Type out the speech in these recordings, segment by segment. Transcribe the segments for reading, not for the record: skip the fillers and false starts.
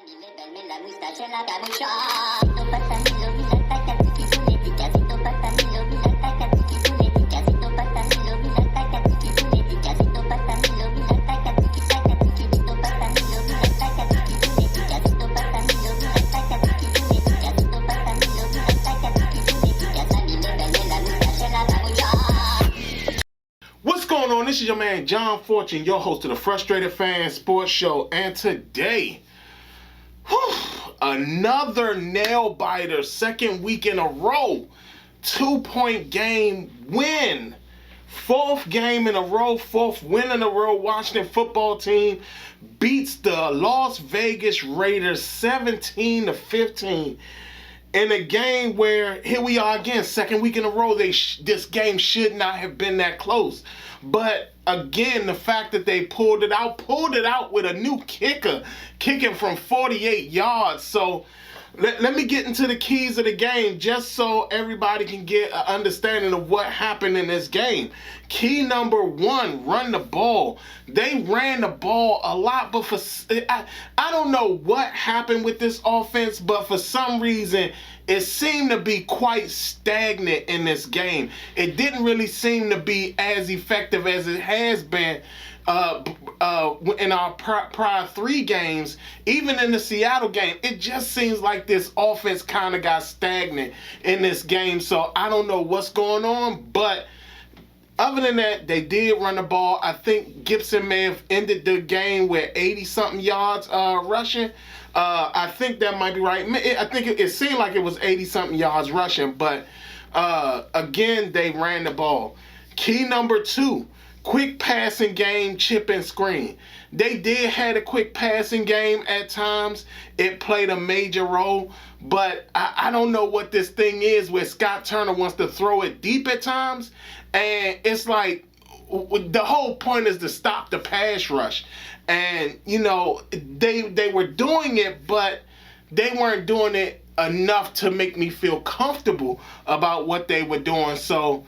Levarme la moustache en la camucha. Sito patanilo, mira tacatiki puletica. Sito patanilo, mira tacatiki puletica. Sito patanilo, mira tacatiki puletica. Sito patanilo, mira tacatiki tacatiki. Sito patanilo, mira tacatiki puletica. Sito patanilo, mira tacatiki puletica. Sito patanilo, mira tacatiki puletica. Sani levarme la moustache en la camucha. What's going on? This is your man John Fortune, your host of the Frustrated Fan Sports Show, and today, another nail biter, second week in a row, 2-point game win, fourth game in a row, fourth win in a row. Washington football team beats the Las Vegas Raiders 17-15. In a game where, here we are again, second week in a row, this game should not have been that close. But again, the fact that they pulled it out with a new kicker, kicking from 48 yards. So let me get into the keys of the game just so everybody can get an understanding of what happened in this game. Key number one, run the ball. They ran the ball a lot, but I don't know what happened with this offense, but for some reason, it seemed to be quite stagnant in this game. It didn't really seem to be as effective as it has been in our prior three games. Even in the Seattle game, it just seems like this offense kind of got stagnant in this game. So I don't know what's going on, but other than that, they did run the ball. I think Gibson may have ended the game with 80-something yards rushing. I think that might be right. I think it seemed like it was 80-something yards rushing, but again, they ran the ball. Key number two, quick passing game, chip and screen. They did have a quick passing game at times. It played a major role, but I don't know what this thing is where Scott Turner wants to throw it deep at times, and it's like the whole point is to stop the pass rush. And, you know, they were doing it, but they weren't doing it enough to make me feel comfortable about what they were doing. So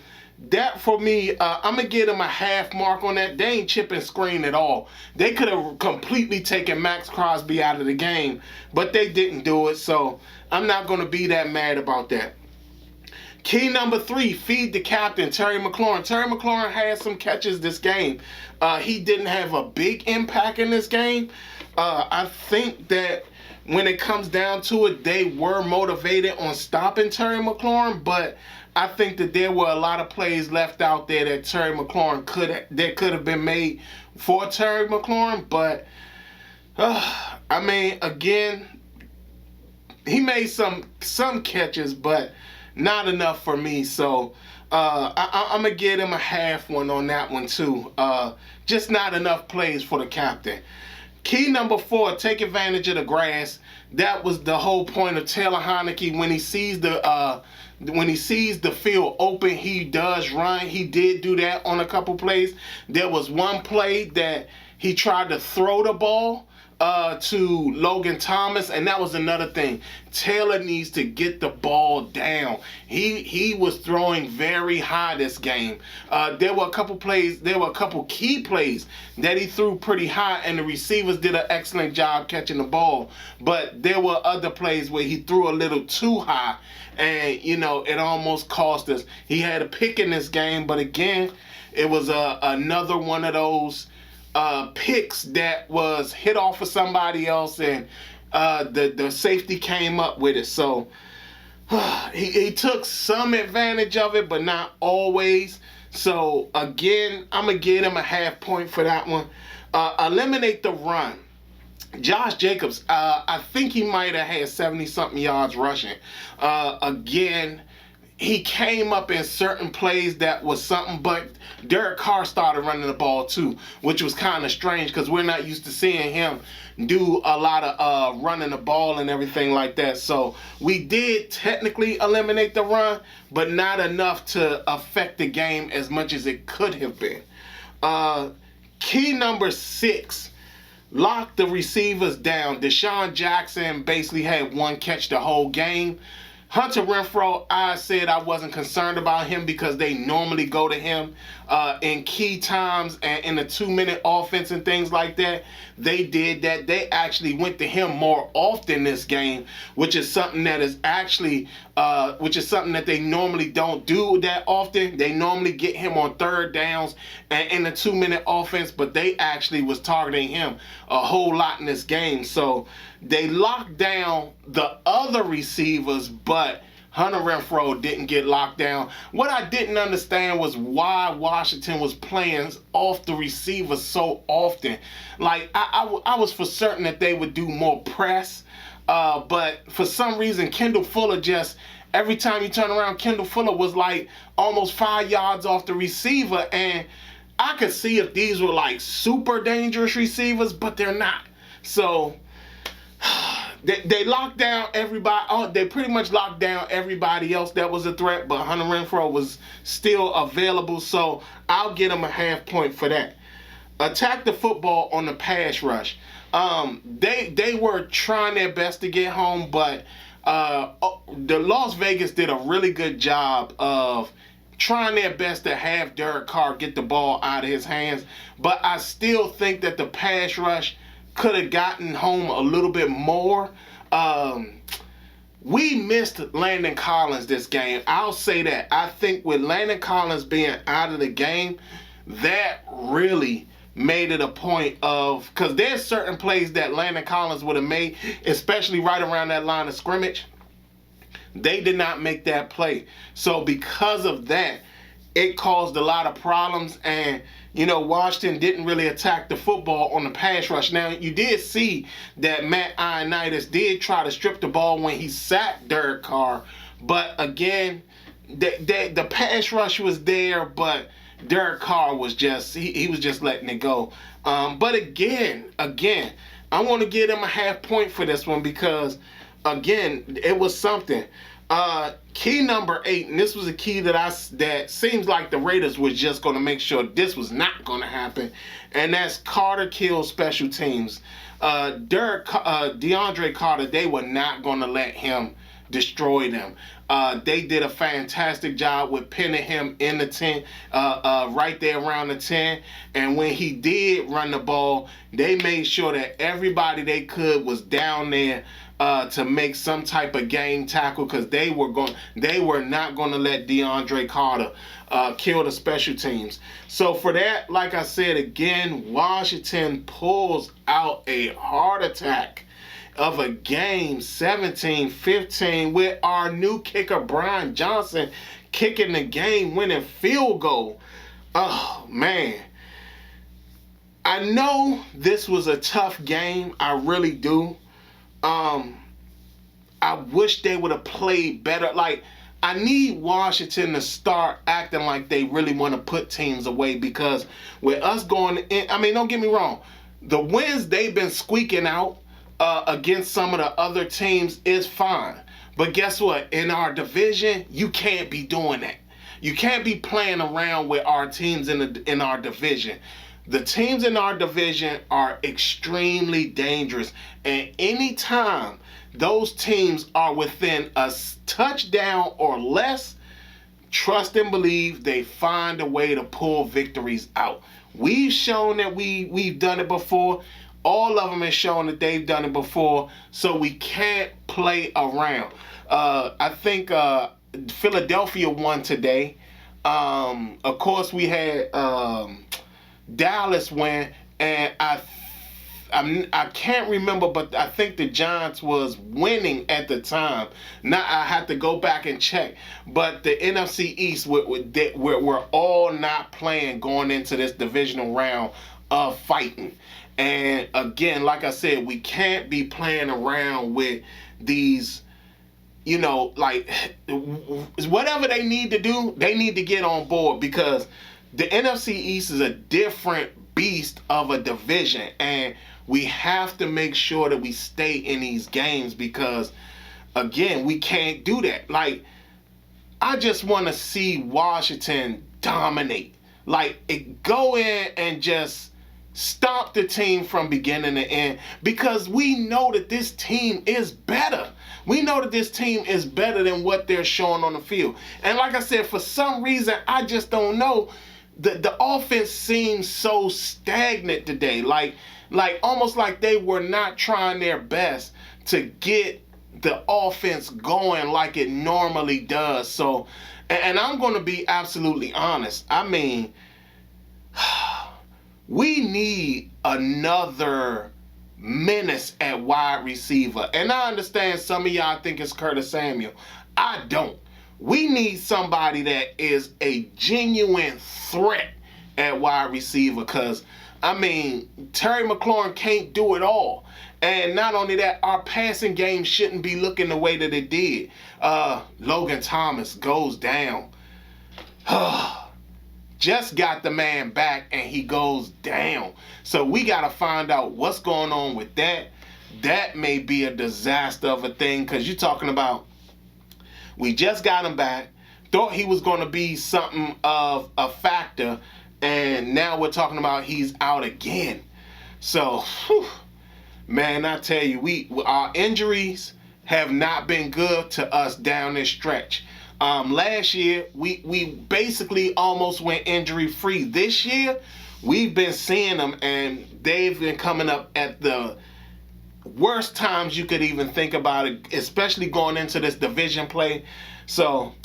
that, for me, I'm going to give them a half mark on that. They ain't chipping screen at all. They could have completely taken Max Crosby out of the game, but they didn't do it. So I'm not going to be that mad about that. Key number three, feed the captain, Terry McLaurin. Terry McLaurin had some catches this game. He didn't have a big impact in this game. I think that when it comes down to it, they were motivated on stopping Terry McLaurin, but I think that there were a lot of plays left out there that Terry McLaurin could have been made for Terry McLaurin. But I mean, again, he made some catches, but not enough for me. So I'm going to give him a half one on that one too. Just not enough plays for the captain. Key number four, take advantage of the grass. That was the whole point of Taylor Hankey. When he sees the field open, he does run. He did do that on a couple plays. There was one play that he tried to throw the ball to Logan Thomas, and that was another thing. Taylor needs to get the ball down. He was throwing very high this game. There were a couple key plays that he threw pretty high, and the receivers did an excellent job catching the ball. But there were other plays where he threw a little too high, and you know, it almost cost us. He had a pick in this game, but again, it was another one of those picks that was hit off of somebody else, and the safety came up with it. So he took some advantage of it, but not always. So again, I'm gonna give him a half point for that one. Eliminate the run. Josh Jacobs, I think he might have had 70-something yards rushing. Again, he came up in certain plays that was something, but Derek Carr started running the ball too, which was kind of strange because we're not used to seeing him do a lot of running the ball and everything like that. So we did technically eliminate the run, but not enough to affect the game as much as it could have been. Key number six, lock the receivers down. Deshaun Jackson basically had one catch the whole game. Hunter Renfrow, I said I wasn't concerned about him because they normally go to him in key times and in the 2-minute offense and things like that. they did that. They actually went to him more often this game, which is something that is actually, which is something that they normally don't do that often. They normally get him on third downs and in a 2-minute offense, but they actually was targeting him a whole lot in this game. So they locked down the other receivers, but Hunter Renfrow didn't get locked down. What I didn't understand was why Washington was playing off the receivers so often. Like, I was for certain that they would do more press, but for some reason, Kendall Fuller just, every time you turn around, Kendall Fuller was like almost 5 yards off the receiver, and I could see if these were like super dangerous receivers, but they're not. So They locked down everybody. Oh, they pretty much locked down everybody else that was a threat, but Hunter Renfrow was still available, so I'll get him a half point for that. Attack the football on the pass rush. They were trying their best to get home, but the Las Vegas did a really good job of trying their best to have Derek Carr get the ball out of his hands, but I still think that the pass rush could have gotten home a little bit more. We missed Landon Collins this game. I'll say that. I think with Landon Collins being out of the game, that really made it a point of, because there's certain plays that Landon Collins would have made, especially right around that line of scrimmage. They did not make that play. So because of that, it caused a lot of problems, and Washington didn't really attack the football on the pass rush. Now, you did see that Matt Ioannidis did try to strip the ball when he sacked Derek Carr, but again, the pass rush was there, but Derek Carr was just, he was just letting it go. But again, I want to give him a half point for this one because, again, it was something. Key number 8, and this was a key that seems like the Raiders was just going to make sure this was not going to happen, and that's Carter kills special teams. DeAndre Carter, they were not going to let him destroy them. They did a fantastic job with pinning him in the 10, right there around the 10, and when he did run the ball, they made sure that everybody they could was down there to make some type of game tackle, because they were not going to let DeAndre Carter kill the special teams. So for that, like I said again, Washington pulls out a heart attack of a game, 17-15, with our new kicker Brian Johnson kicking the game-winning field goal. Oh man, I know this was a tough game. I really do. I wish they would have played better. Like, I need Washington to start acting like they really want to put teams away, because with us going in, I mean, don't get me wrong, the wins they've been squeaking out against some of the other teams is fine. But guess what? In our division, you can't be doing that. You can't be playing around with our teams in our division. The teams in our division are extremely dangerous, and anytime those teams are within a touchdown or less, trust and believe they find a way to pull victories out. We've shown that we've done it before. All of them have shown that they've done it before, so we can't play around. I think Philadelphia won today. Of course, we had Dallas win, and I can't remember, but I think the Giants was winning at the time. Now I have to go back and check. But the NFC East, we're all not playing going into this divisional round of fighting. And again, like I said, we can't be playing around with these, like, whatever they need to do, they need to get on board, because the NFC East is a different beast of a division, and we have to make sure that we stay in these games, because again, we can't do that. Like, I just want to see Washington dominate. Like, go in and just stop the team from beginning to end, because we know that this team is better. We know that this team is better than what they're showing on the field. And like I said, for some reason, I just don't know. The offense seems so stagnant today. Like, like almost like they were not trying their best to get the offense going like it normally does. So, and I'm going to be absolutely honest. I mean, we need another menace at wide receiver. And I understand some of y'all think it's Curtis Samuel. I don't. We need somebody that is a genuine threat at wide receiver, because, I mean, Terry McLaurin can't do it all. And not only that, our passing game shouldn't be looking the way that it did. Logan Thomas goes down. Just got the man back and he goes down. So we got to find out what's going on with that. That may be a disaster of a thing, because you're talking about, we just got him back, thought he was going to be something of a factor, and now we're talking about he's out again. So, whew, man, I tell you, our injuries have not been good to us down this stretch. Last year, we basically almost went injury-free. This year, we've been seeing them, and they've been coming up at the worst times you could even think about it, especially going into this division play. So,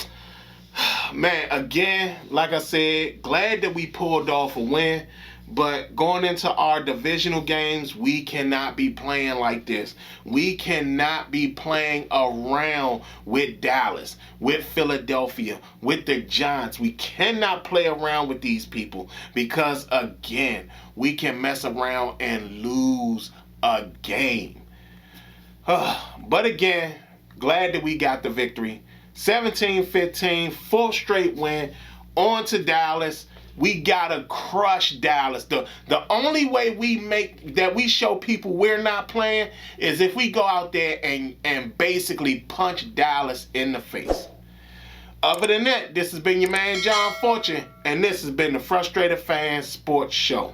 man, again, like I said, glad that we pulled off a win. But going into our divisional games, we cannot be playing like this. We cannot be playing around with Dallas, with Philadelphia, with the Giants. We cannot play around with these people, because, again, we can mess around and lose a game. But again, glad that we got the victory. 17-15, full straight win. On to Dallas. We gotta crush Dallas. The only way we show people we're not playing is if we go out there and basically punch Dallas in the face. Other than that, this has been your man John Fortune, and this has been the Frustrated Fan Sports Show.